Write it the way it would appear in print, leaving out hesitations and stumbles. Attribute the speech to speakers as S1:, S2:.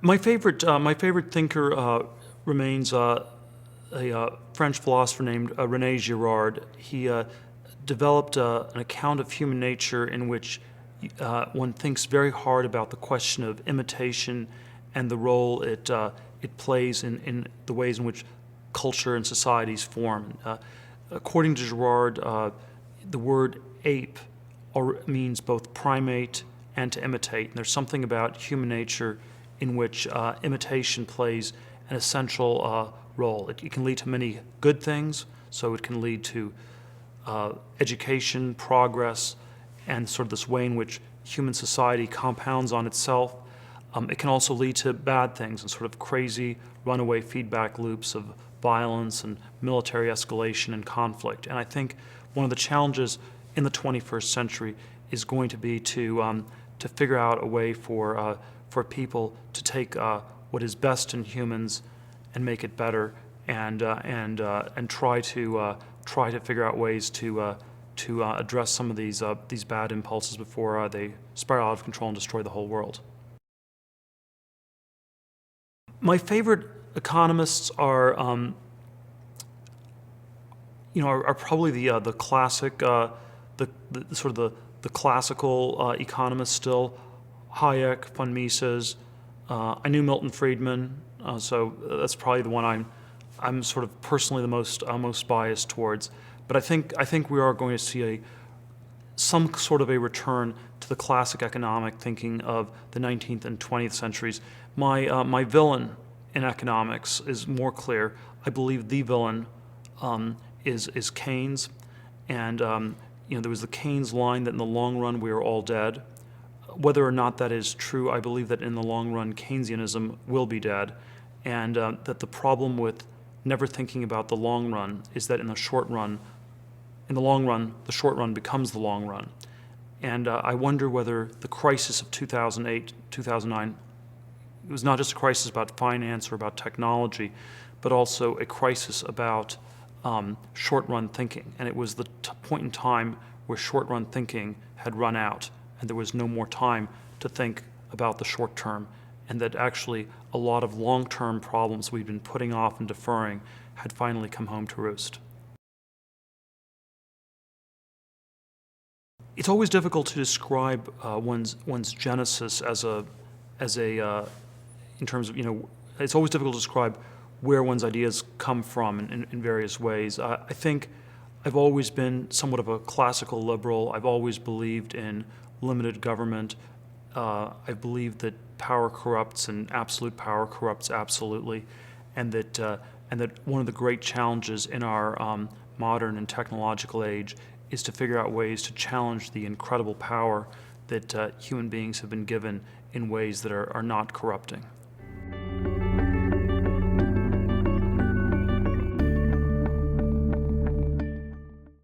S1: My favorite thinker remains a French philosopher named René Girard. He developed an account of human nature in which one thinks very hard about the question of imitation and the role it plays in the ways in which culture and societies form. According to Girard, the word ape means both primate and to imitate. And there's something about human nature in which imitation plays an essential role. It can lead to many good things, so it can lead to education, progress, and sort of this way in which human society compounds on itself. It can also lead to bad things and sort of crazy runaway feedback loops of violence and military escalation and conflict. And I think one of the challenges in the 21st century is going to be to figure out a way for people to take what is best in humans and make it better, and try to figure out ways to address some of these bad impulses before they spiral out of control and destroy the whole world. My favorite economists are probably the classic, the classical economists still. Hayek, von Mises. I knew Milton Friedman, so that's probably the one I'm sort of personally the most biased towards. But I think we are going to see some sort of a return to the classic economic thinking of the 19th and 20th centuries. My villain in economics is more clear. I believe the villain is Keynes, and there was the Keynes line that in the long run we are all dead. Whether or not that is true, I believe that in the long run Keynesianism will be dead, and that the problem with never thinking about the long run is that in the long run, the short run becomes the long run. And I wonder whether the crisis of 2008, 2009, it was not just a crisis about finance or about technology, but also a crisis about short-run thinking. And it was the point in time where short-run thinking had run out, and there was no more time to think about the short term, and that actually a lot of long-term problems we've been putting off and deferring had finally come home to roost. It's always difficult to describe one's genesis in terms of, it's always difficult to describe where one's ideas come from in various ways. I think I've always been somewhat of a classical liberal. I've always believed in limited government. I believe that power corrupts and absolute power corrupts absolutely, and that one of the great challenges in our modern and technological age is to figure out ways to challenge the incredible power that human beings have been given in ways that are not corrupting.